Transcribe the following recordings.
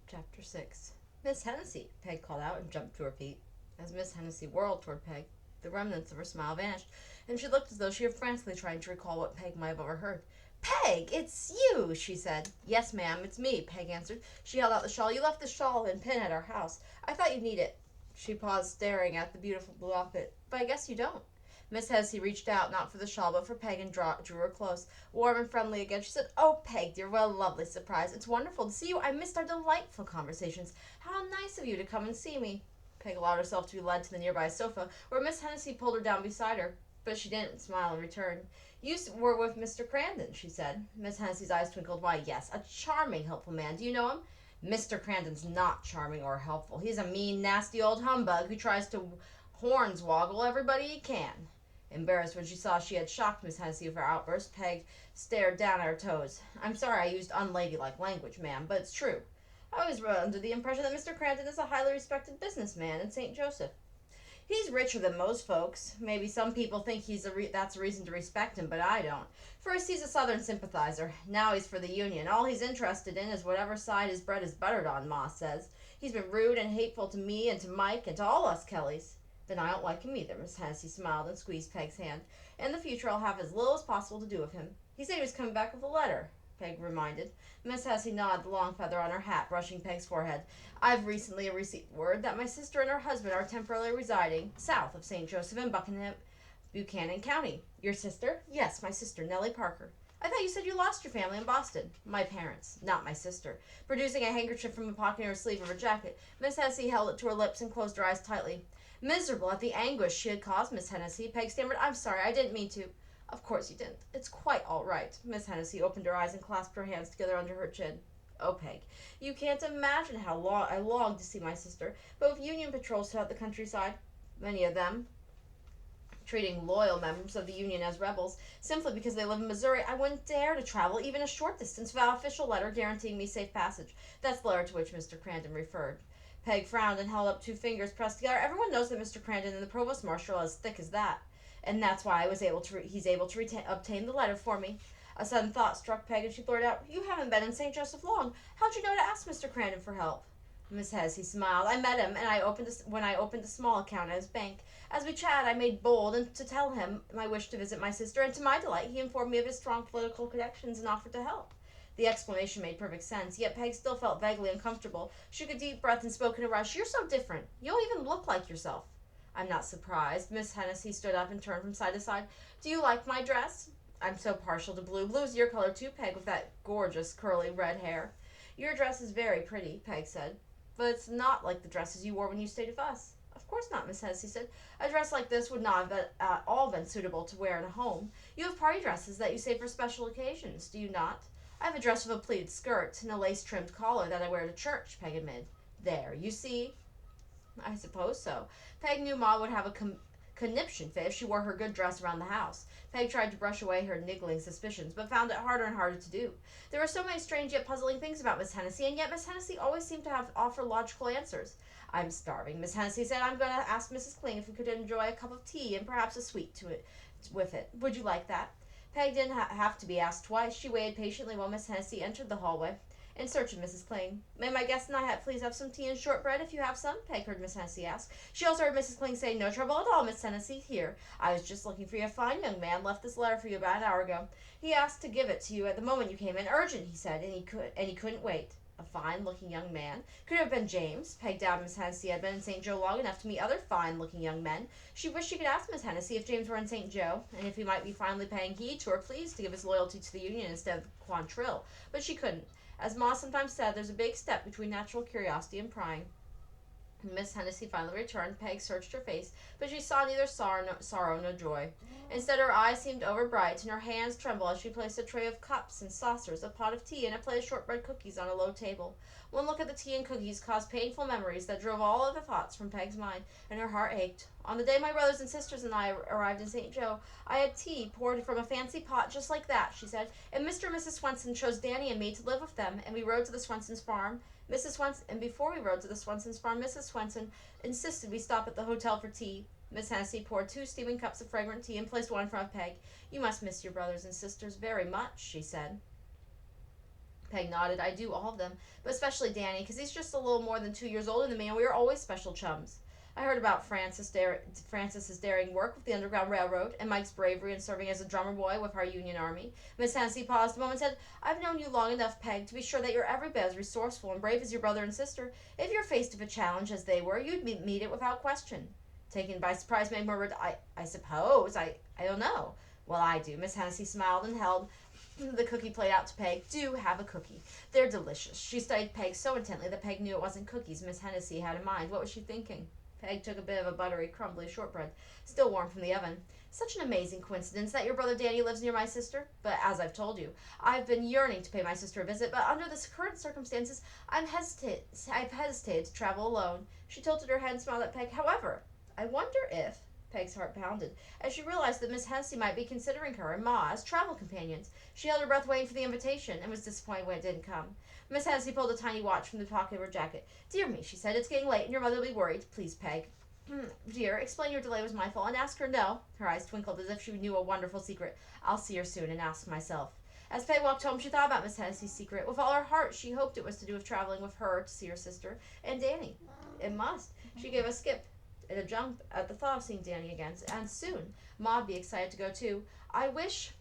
Chapter 6. Miss Hennessy, Peg called out and jumped to her feet. As Miss Hennessy whirled toward Peg, the remnants of her smile vanished, and she looked as though she were frantically trying to recall what Peg might have overheard. "Peg, it's you," she said. "Yes, ma'am, it's me," Peg answered. She held out the shawl. "You left the shawl and pin at our house. I thought you'd need it." She paused, staring at the beautiful blue outfit. "But I guess you don't." Miss Hennessy reached out, not for the shawl, but for Peg, and drew her close. Warm and friendly again, she said, "Oh, Peg, dear, what a lovely surprise. It's wonderful to see you. I missed our delightful conversations. How nice of you to come and see me." Peg allowed herself to be led to the nearby sofa, where Miss Hennessy pulled her down beside her, but she didn't smile in return. "You were with Mr. Crandon," she said. Miss Hennessy's eyes twinkled. "Why, yes, a charming, helpful man. Do you know him?" "Mr. Crandon's not charming or helpful. He's a mean, nasty old humbug who tries to hornswoggle everybody he can." Embarrassed when she saw she had shocked Miss Hennessy with her outburst, Peg stared down at her toes. "I'm sorry I used unladylike language, ma'am, but it's true. I was under the impression that Mr. Crandon is a highly respected businessman in St. Joseph. He's richer than most folks. Maybe some people think that's a reason to respect him, but I don't. First, he's a Southern sympathizer. Now he's for the Union. All he's interested in is whatever side his bread is buttered on, Ma says. He's been rude and hateful to me and to Mike and to all us Kellys." "Then I don't like him either." Miss Hennessy smiled and squeezed Peg's hand. "In the future I'll have as little as possible to do with him. He said he was coming back with a letter," Peg reminded. Miss Hennessy nodded the long feather on her hat, brushing Peg's forehead. "I've recently received word that my sister and her husband are temporarily residing south of St. Joseph in Buchanan County." "Your sister?" "Yes, my sister, Nellie Parker." "I thought you said you lost your family in Boston." "My parents, not my sister." Producing a handkerchief from a pocket in her sleeve of her jacket, Miss Hennessy held it to her lips and closed her eyes tightly. Miserable at the anguish she had caused Miss Hennessy, Peg stammered, "I'm sorry, I didn't mean to." "Of course you didn't. It's quite all right." Miss Hennessy opened her eyes and clasped her hands together under her chin. "Oh, Peg, you can't imagine how I long to see my sister, but with Union patrols throughout the countryside, many of them treating loyal members of the Union as rebels, simply because they live in Missouri, I wouldn't dare to travel even a short distance without an official letter guaranteeing me safe passage. That's the letter to which Mr. Crandon referred." Peg frowned and held up two fingers pressed together. "Everyone knows that Mr. Crandon and the provost marshal are as thick as that, and that's why he's able to obtain the letter for me." A sudden thought struck Peg, and she blurted out, "You haven't been in St. Joseph long. How'd you know to ask Mr. Crandon for help?" Miss Hennessy smiled. "I met him, and when I opened a small account at his bank. As we chatted, I made bold to tell him my wish to visit my sister, and to my delight, he informed me of his strong political connections and offered to help." The explanation made perfect sense, yet Peg still felt vaguely uncomfortable. She took a deep breath and spoke in a rush. "You're so different. You don't even look like yourself." "I'm not surprised." Miss Hennessy stood up and turned from side to side. "Do you like my dress?" "I'm so partial to blue. Blue's your color too, Peg, with that gorgeous curly red hair." "Your dress is very pretty," Peg said, "but it's not like the dresses you wore when you stayed with us." "Of course not," Miss Hennessy said. "A dress like this would not have at all been suitable to wear in a home. You have party dresses that you save for special occasions, do you not?" "I have a dress with a pleated skirt and a lace-trimmed collar that I wear to church," Peg admitted. "There, you see." "I suppose so." Peg knew Ma would have a conniption fit if she wore her good dress around the house. Peg tried to brush away her niggling suspicions, but found it harder and harder to do. There were so many strange yet puzzling things about Miss Hennessy, and yet Miss Hennessy always seemed to offer logical answers. "I'm starving," Miss Hennessy said. "I'm going to ask Mrs. Kling if we could enjoy a cup of tea and perhaps a sweet with it. Would you like that?" Peg didn't have to be asked twice. She waited patiently while Miss Hennessy entered the hallway in search of Mrs. Kling. "May my guest and I please have some tea and shortbread if you have some?" Peg heard Miss Hennessy ask. She also heard Mrs. Kling say, "No trouble at all, Miss Hennessy. Here, I was just looking for you. A fine young man left this letter for you about an hour ago. He asked to give it to you at the moment you came in. Urgent, he said, and he couldn't wait." A fine-looking young man? Could it have been James? Peg doubted Miss Hennessy had been in St. Joe long enough to meet other fine-looking young men. She wished she could ask Miss Hennessy if James were in St. Joe, and if he might be finally paying heed to her pleas to give his loyalty to the Union instead of Quantrill. But she couldn't. As Ma sometimes said, there's a big step between natural curiosity and prying. Miss Hennessy finally returned. Peg searched her face, but she saw neither sorrow nor joy. Instead, her eyes seemed overbright, and her hands trembled as she placed a tray of cups and saucers, a pot of tea, and a plate of shortbread cookies on a low table. One look at the tea and cookies caused painful memories that drove all other thoughts from Peg's mind, and her heart ached. "On the day my brothers and sisters and I arrived in St. Joe, I had tea poured from a fancy pot just like that," she said, "and Mr. and Mrs. Swenson chose Danny and me to live with them, and we rode to the Swensons' farm. And before we rode to the Swensons' farm, Mrs. Swenson insisted we stop at the hotel for tea." Miss Hennessy poured 2 steaming cups of fragrant tea and placed one in front of Peg. "You must miss your brothers and sisters very much," she said. Peg nodded. I do, all of them, but especially Danny, because he's just a little more than 2 years older than me, and we were always special chums. I heard about Francis's daring work with the Underground Railroad and Mike's bravery in serving as a drummer boy with our Union Army. Miss Hennessy paused a moment and said, I've known you long enough, Peg, to be sure that you're every bit as resourceful and brave as your brother and sister. If you're faced with a challenge as they were, you'd meet it without question. Taken by surprise, Meg murmured, I suppose. I don't know. Well, I do. Miss Hennessy smiled and held the cookie plate out to Peg. Do have a cookie. They're delicious. She studied Peg so intently that Peg knew it wasn't cookies Miss Hennessy had in mind. What was she thinking? Peg took a bit of a buttery, crumbly shortbread, still warm from the oven. Such an amazing coincidence that your brother Danny lives near my sister. But as I've told you, I've been yearning to pay my sister a visit, but under the current circumstances, I've hesitated to travel alone. She tilted her head and smiled at Peg. However, I wonder if... Peg's heart pounded as she realized that Miss Hennessy might be considering her and Ma as travel companions. She held her breath waiting for the invitation and was disappointed when it didn't come. Miss Hennessy pulled a tiny watch from the pocket of her jacket. Dear me, she said, it's getting late and your mother will be worried. Please, Peg. Dear, explain your delay was my fault and ask her no. Her eyes twinkled as if she knew a wonderful secret. I'll see her soon and ask myself. As Peg walked home, she thought about Miss Hennessy's secret. With all her heart, she hoped it was to do with traveling with her to see her sister and Danny. It must. She gave a skip and a jump at the thought of seeing Danny again, and soon Ma'd be excited to go too. I wish,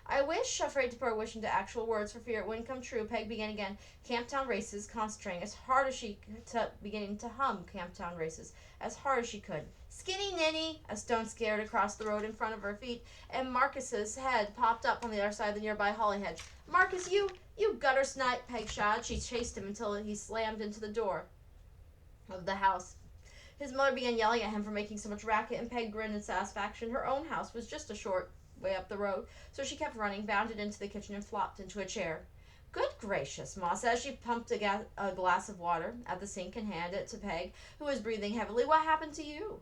afraid to put her wish into actual words for fear it wouldn't come true. Peg began again. Camptown races, concentrating as hard as she could, beginning to hum Camptown races as hard as she could. Skinny Ninny! A stone scared across the road in front of her feet, and Marcus's head popped up on the other side of the nearby holly hedge. Marcus, you gutter snipe! Peg shouted. She chased him until he slammed into the door of the house. His mother began yelling at him for making so much racket, and Peg grinned in satisfaction. Her own house was just a short way up the road, so she kept running, bounded into the kitchen, and flopped into a chair. Good gracious, Ma said as she pumped a glass of water at the sink and handed it to Peg, who was breathing heavily. What happened to you?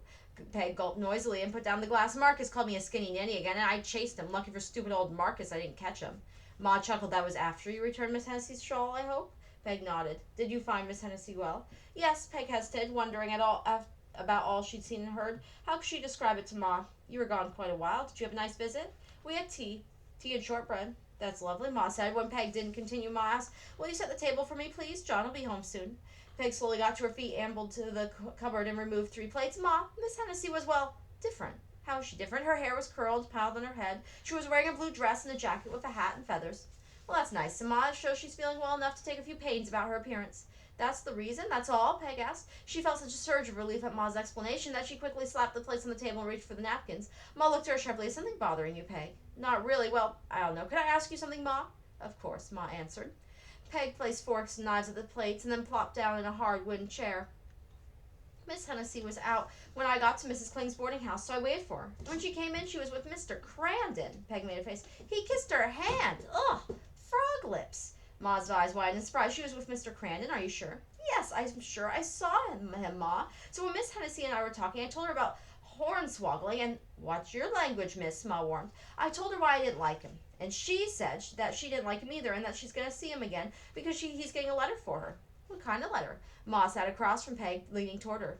Peg gulped noisily and put down the glass. Marcus called me a skinny ninny again, and I chased him. Lucky for stupid old Marcus I didn't catch him. Ma chuckled. That was after you returned Miss Hennessy's shawl, I hope? Peg nodded. Did you find Miss Hennessy well? Yes, Peg hesitated, wondering about all she'd seen and heard. How could she describe it to Ma? You were gone quite a while. Did you have a nice visit? We had tea and shortbread. That's lovely, Ma said. When Peg didn't continue, Ma asked, will you set the table for me, please? John will be home soon. Peg slowly got to her feet, ambled to the cupboard, and removed 3 plates. Ma, Miss Hennessy was, well, different. How was she different? Her hair was curled, piled on her head. She was wearing a blue dress and a jacket with a hat and feathers. Well, that's nice, so Ma shows she's feeling well enough to take a few pains about her appearance. That's the reason? That's all? Peg asked. She felt such a surge of relief at Ma's explanation that she quickly slapped the plates on the table and reached for the napkins. Ma looked at her sharply. Is something bothering you, Peg? Not really. Well, I don't know. Could I ask you something, Ma? Of course, Ma answered. Peg placed forks and knives at the plates and then plopped down in a hard wooden chair. Miss Hennessy was out when I got to Mrs. Kling's boarding house, so I waited for her. When she came in, she was with Mr. Crandon. Peg made a face. He kissed her hand. Ugh, frog lips. Ma's eyes widened in surprise. She was with Mr. Crandon, are you sure? Yes, I'm sure. I saw him, Ma. So when Miss Hennessy and I were talking, I told her about hornswoggling and... Watch your language, Miss, Ma warned. I told her why I didn't like him. And she said that she didn't like him either and that she's going to see him again because he's getting a letter for her. What kind of letter? Ma sat across from Peg, leaning toward her.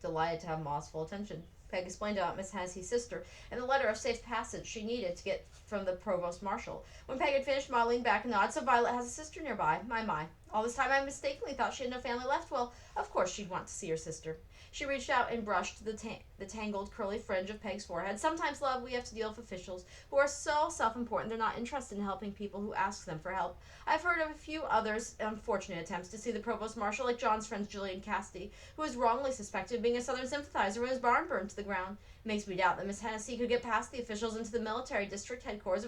Delighted to have Ma's full attention. Peg explained about Miss Hennessy's sister and the letter of safe passage she needed to get from the provost marshal. When Peg had finished, Ma leaned back and nodded. So Violet has a sister nearby. My. All this time I mistakenly thought she had no family left. Well, of course she'd want to see her sister. She reached out and brushed the tangled curly fringe of Peg's forehead. Sometimes, love, we have to deal with officials who are so self-important they're not interested in helping people who ask them for help. I've heard of a few others unfortunate attempts to see the provost marshal, like John's friend Julian Cassidy, who was wrongly suspected of being a Southern sympathizer when his barn burned to the ground. It makes me doubt that Miss Hennessy could get past the officials into the military district headquarters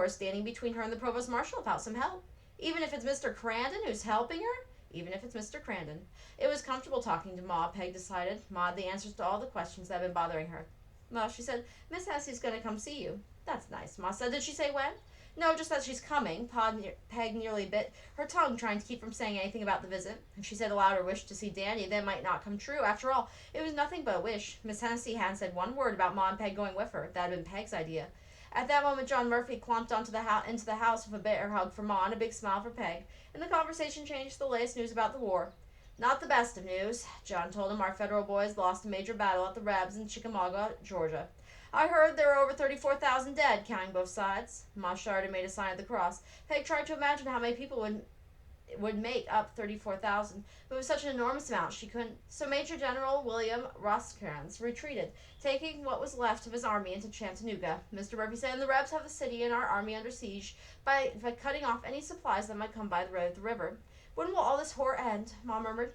standing between her and the provost marshal without some help. Even if it's Mr. Crandon who's helping her? Even if it's Mr. Crandon. It was comfortable talking to Ma, Peg decided. Ma had the answers to all the questions that had been bothering her. Well, she said, Miss Hennessy's going to come see you. That's nice, Ma said. Did she say when? No, just that she's coming. Peg nearly bit her tongue trying to keep from saying anything about the visit. And she said aloud her wish to see Danny. That might not come true. After all, it was nothing but a wish. Miss Hennessy hadn't said one word about Ma and Peg going with her. That had been Peg's idea. At that moment, John Murphy clumped into the house with a bitter hug for Ma and a big smile for Peg, and the conversation changed to the latest news about the war. Not the best of news, John told him. Our federal boys lost a major battle at the Rebs in Chickamauga, Georgia. I heard there were over 34,000 dead, counting both sides. Ma shuddered and made a sign of the cross. Peg tried to imagine how many people would make up 34,000, but it was such an enormous amount she couldn't. So Major General William Rosecrans retreated, taking what was left of his army into Chattanooga. Mr. Murphy said, and the Rebs have the city and our army under siege by cutting off any supplies that might come by the road of the river. When will all this horror end? Ma murmured.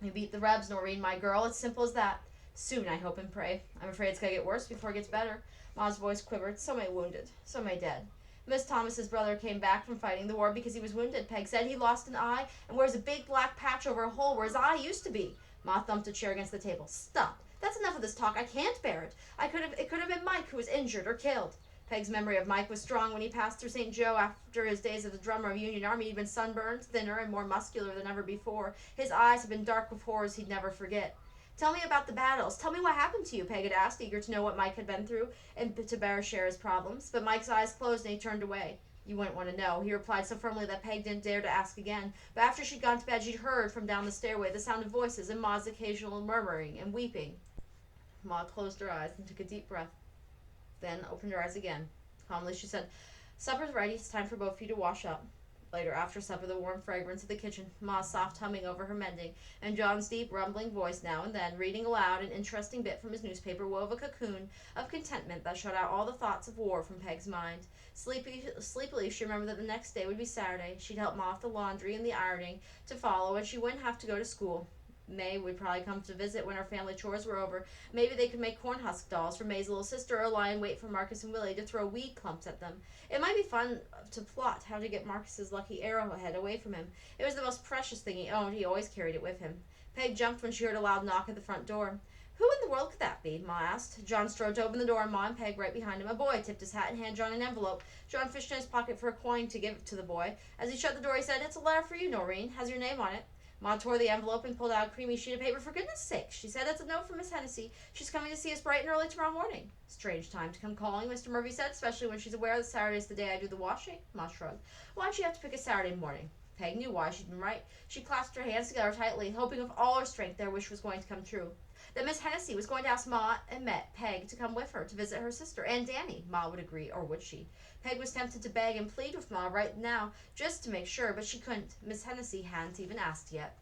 We beat the Rebs, Noreen, my girl. It's simple as that. Soon, I hope and pray. I'm afraid it's going to get worse before it gets better. Ma's voice quivered. So many wounded. So many dead. Miss Thomas's brother came back from fighting the war because he was wounded. Peg said he lost an eye and wears a big black patch over a hole where his eye used to be. Ma thumped a chair against the table. Stop. That's enough of this talk. I can't bear it. It could have been Mike who was injured or killed. Peg's memory of Mike was strong when he passed through St. Joe after his days as a drummer of Union Army. He'd been sunburned, thinner, and more muscular than ever before. His eyes had been dark with horrors he'd never forget. Tell me about the battles. Tell me what happened to you, Peg had asked, eager to know what Mike had been through and to better share his problems. But Mike's eyes closed and he turned away. You wouldn't want to know, he replied so firmly that Peg didn't dare to ask again. But after she'd gone to bed, she'd heard from down the stairway the sound of voices and Ma's occasional murmuring and weeping. Ma closed her eyes and took a deep breath, then opened her eyes again. Calmly, she said, Supper's ready. It's time for both of you to wash up. Later, after supper, the warm fragrance of the kitchen, Ma's soft humming over her mending, and John's deep, rumbling voice now and then, reading aloud an interesting bit from his newspaper, wove a cocoon of contentment that shut out all the thoughts of war from Peg's mind. Sleepily, she remembered that the next day would be Saturday. She'd help Ma with the laundry and the ironing to follow, and she wouldn't have to go to school. May would probably come to visit when her family chores were over. Maybe they could make corn husk dolls for May's little sister or lie in wait for Marcus and Willie to throw weed clumps at them. It might be fun to plot how to get Marcus's lucky arrowhead away from him. It was the most precious thing he owned. He always carried it with him. Peg jumped when she heard a loud knock at the front door. Who in the world could that be? Ma asked. John strode to open the door, and Ma and Peg right behind him. A boy tipped his hat and handed John an envelope. John fished in his pocket for a coin to give to the boy. As he shut the door, he said, It's a letter for you, Noreen. Has your name on it. Ma tore the envelope and pulled out a creamy sheet of paper. For goodness sake, she said, it's a note from Miss Hennessy. She's coming to see us bright and early tomorrow morning. Strange time to come calling, Mr. Murphy said, especially when she's aware that Saturday's the day I do the washing. Ma shrugged. Why'd she have to pick a Saturday morning? Peg knew why. She'd been right. She clasped her hands together tightly, hoping with all her strength their wish was going to come true. That Miss Hennessy was going to ask Ma and Peg to come with her to visit her sister, and Danny. Ma would agree, or would she? Peg was tempted to beg and plead with Ma right now, just to make sure, but she couldn't. Miss Hennessy hadn't even asked yet.